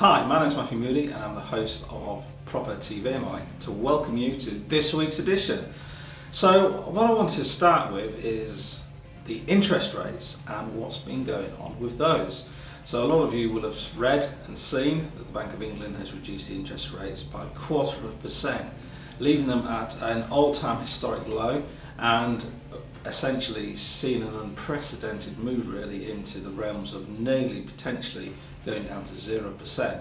Hi, my name is Matthew Moody and I'm the host of ProperTyV, and I'd like to welcome you to this week's edition. So what I want to start with is the interest rates and what's been going on with those. So a lot of you will have read and seen that the Bank of England has reduced the interest rates by 0.25%, leaving them at an all-time historic low and essentially seen an unprecedented move really into the realms of nearly potentially going down to 0%.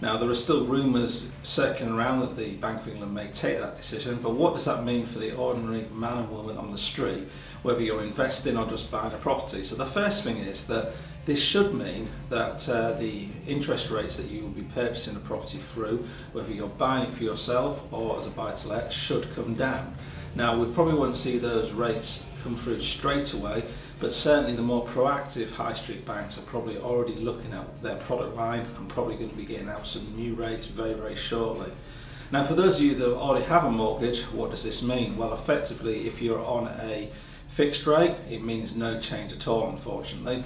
Now there are still rumours circling around that the Bank of England may take that decision, but what does that mean for the ordinary man and woman on the street, whether you're investing or just buying a property? So the first thing is that this should mean that the interest rates that you will be purchasing a property through, whether you're buying it for yourself or as a buy-to-let, should come down. Now we probably won't see those rates come through straight away, but certainly the more proactive high street banks are probably already looking at their product line and probably going to be getting out some new rates very shortly. Now for those of you that already have a mortgage, what does this mean? Well, effectively if you're on a fixed rate, it means no change at all, unfortunately.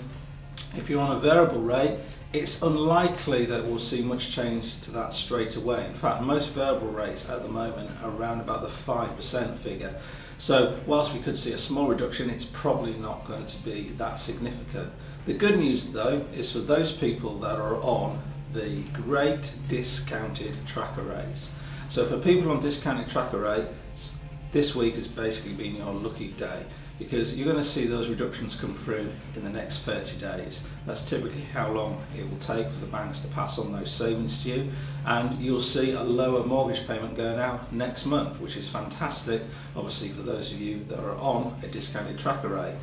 If you're on a variable rate, it's unlikely that we'll see much change to that straight away. In fact, most variable rates at the moment are around about the 5% figure. So whilst we could see a small reduction, it's probably not going to be that significant. The good news though is for those people that are on the great discounted tracker rates. So for people on discounted tracker rates, this week has basically been your lucky day, because you're going to see those reductions come through in the next 30 days. That's typically how long it will take for the banks to pass on those savings to you, and you'll see a lower mortgage payment going out next month, which is fantastic, obviously for those of you that are on a discounted tracker rate.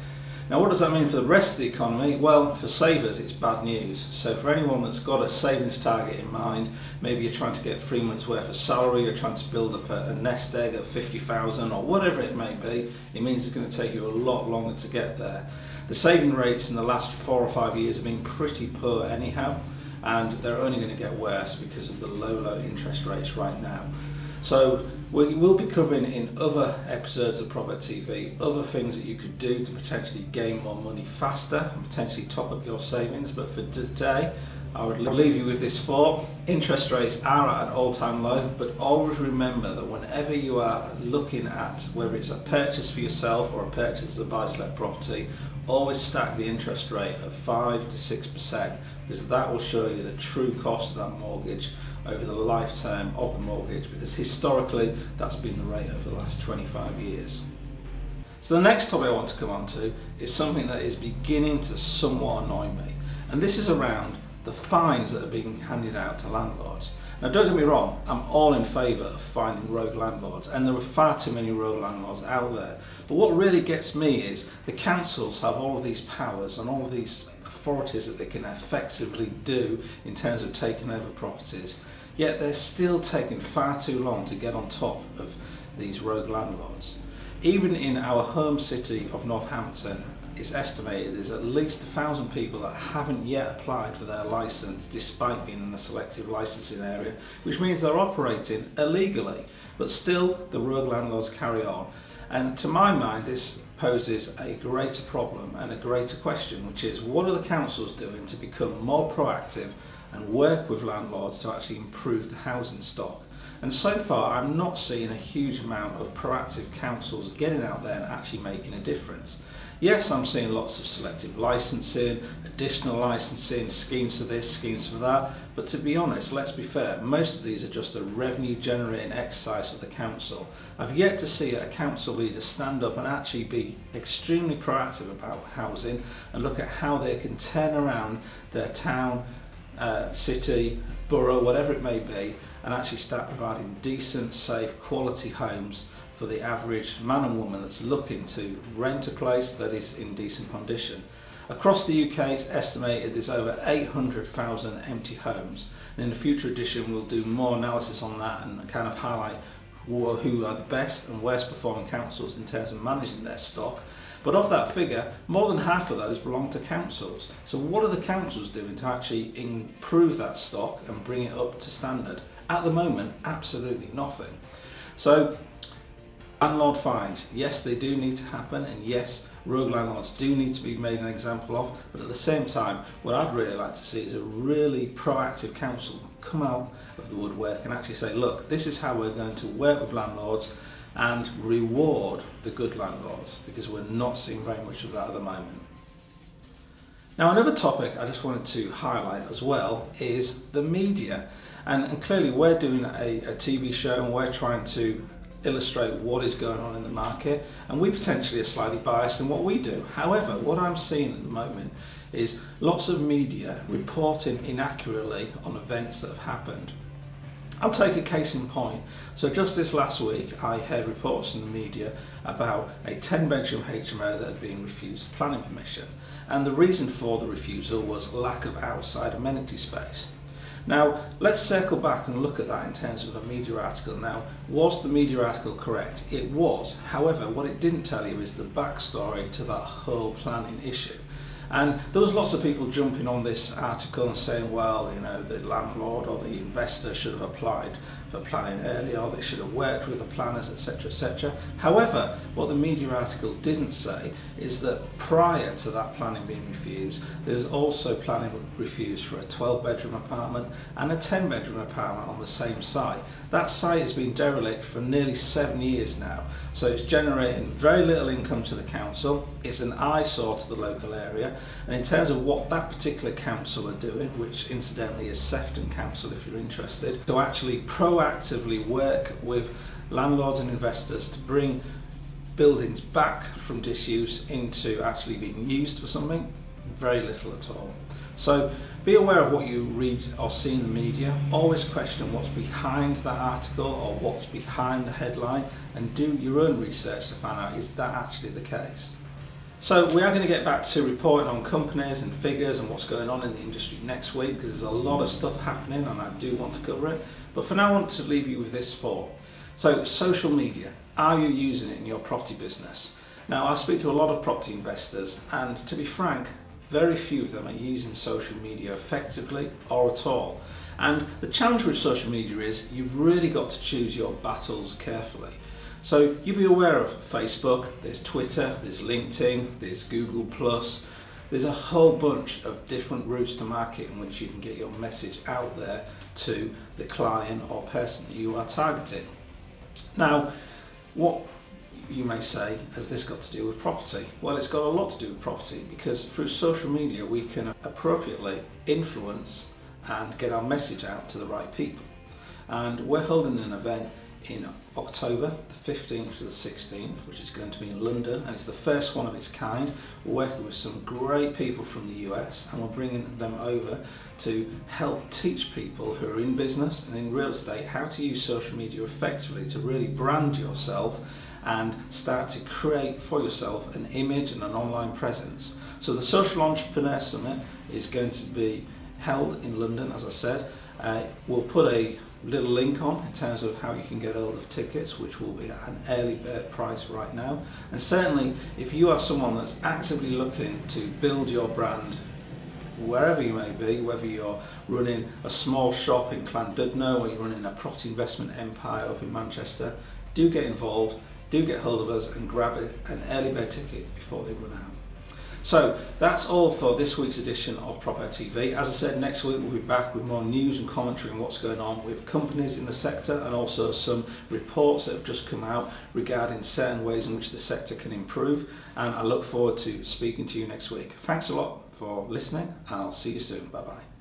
Now what does that mean for the rest of the economy? Well, for savers it's bad news. So for anyone that's got a savings target in mind, maybe you're trying to get 3 months worth of salary, you're trying to build up a nest egg of 50,000 or whatever it may be, it means it's going to take you a lot longer to get there. The saving rates in the last 4 or 5 years have been pretty poor anyhow, and they're only going to get worse because of the low interest rates right now. So we will be covering in other episodes of ProperTyV other things that you could do to potentially gain more money faster and potentially top up your savings, but for today I would leave you with this thought. Interest rates are at an all-time low, but always remember that whenever you are looking at whether it's a purchase for yourself or a purchase as a buy-to-let property, always stack the interest rate of 5 to 6%, because that will show you the true cost of that mortgage over the lifetime of the mortgage, because historically that's been the rate over the last 25 years. So the next topic I want to come on to is something that is beginning to somewhat annoy me, and this is around the fines that are being handed out to landlords. Now don't get me wrong, I'm all in favour of finding rogue landlords, and there are far too many rogue landlords out there. But what really gets me is the councils have all of these powers and all of these authorities that they can effectively do in terms of taking over properties, yet they're still taking far too long to get on top of these rogue landlords. Even in our home city of Northampton, it's estimated there's at least 1,000 people that haven't yet applied for their licence despite being in the selective licensing area, which means they're operating illegally, but still the rogue landlords carry on. And to my mind this poses a greater problem and a greater question, which is what are the councils doing to become more proactive and work with landlords to actually improve the housing stock? And so far I'm not seeing a huge amount of proactive councils getting out there and actually making a difference. Yes, I'm seeing lots of selective licensing, additional licensing, schemes for this, schemes for that, but to be honest, let's be fair, most of these are just a revenue generating exercise for the council. I've yet to see a council leader stand up and actually be extremely proactive about housing and look at how they can turn around their town, city, borough, whatever it may be, and actually start providing decent, safe, quality homes for the average man and woman that's looking to rent a place that is in decent condition. Across the UK it's estimated there's over 800,000 empty homes, and in a future edition we'll do more analysis on that and kind of highlight who are the best and worst performing councils in terms of managing their stock. But of that figure, more than half of those belong to councils. So what are the councils doing to actually improve that stock and bring it up to standard? At the moment, absolutely nothing. So Landlord fines, yes, they do need to happen, and yes, rogue landlords do need to be made an example of, but at the same time, what I'd really like to see is a really proactive council come out of the woodwork and actually say, look, this is how we're going to work with landlords and reward the good landlords, because we're not seeing very much of that at the moment. Now, another topic I just wanted to highlight as well is the media, and clearly we're doing a TV show and we're trying to illustrate what is going on in the market, and we potentially are slightly biased in what we do. However, what I'm seeing at the moment is lots of media reporting inaccurately on events that have happened. I'll take a case in point. So just this last week I heard reports in the media about a 10-bedroom HMO that had been refused planning permission, and the reason for the refusal was lack of outside amenity space. Now, let's circle back and look at that in terms of a media article. Now, was the media article correct? It was. However, what it didn't tell you is the backstory to that whole planning issue. And there was lots of people jumping on this article and saying, well, you know, the landlord or the investor should have applied for planning earlier, or they should have worked with the planners, etc., etc. However, what the media article didn't say is that prior to that planning being refused, there was also planning refused for a 12-bedroom apartment and a 10-bedroom apartment on the same site. That site has been derelict for nearly 7 years now, so it's generating very little income to the council. It's an eyesore to the local area, and in terms of what that particular council are doing, which incidentally is Sefton Council if you're interested, to actually proactively work with landlords and investors to bring buildings back from disuse into actually being used for something, very little at all. So be aware of what you read or see in the media. Always question what's behind that article or what's behind the headline, and do your own research to find out, is that actually the case? So we are going to get back to reporting on companies and figures and what's going on in the industry next week, because there's a lot of stuff happening and I do want to cover it. But for now I want to leave you with this thought. So social media, are you using it in your property business? Now, I speak to a lot of property investors, and to be frank, very few of them are using social media effectively or at all. And the challenge with social media is you've really got to choose your battles carefully. So you be aware of Facebook, there's Twitter, there's LinkedIn, there's Google+, there's a whole bunch of different routes to market in which you can get your message out there to the client or person that you are targeting. Now, what you may say, has this got to do with property? Well, it's got a lot to do with property, because through social media we can appropriately influence and get our message out to the right people. And we're holding an event in October, the 15th to the 16th, which is going to be in London, and it's the first one of its kind. We're working with some great people from the US, and we're bringing them over to help teach people who are in business and in real estate how to use social media effectively to really brand yourself and start to create for yourself an image and an online presence. So the Social Entrepreneur Summit is going to be held in London, as I said. We'll put a little link on in terms of how you can get hold of tickets, which will be at an early bird price right now. And certainly if you are someone that's actively looking to build your brand wherever you may be, whether you're running a small shop in Llandudno or you're running a property investment empire up in Manchester, do get involved, do get hold of us and grab an early bird ticket before they run out. So that's all for this week's edition of ProperTyV. As I said, next week we'll be back with more news and commentary on what's going on with companies in the sector, and also some reports that have just come out regarding certain ways in which the sector can improve. And I look forward to speaking to you next week. Thanks a lot for listening, and I'll see you soon. Bye bye.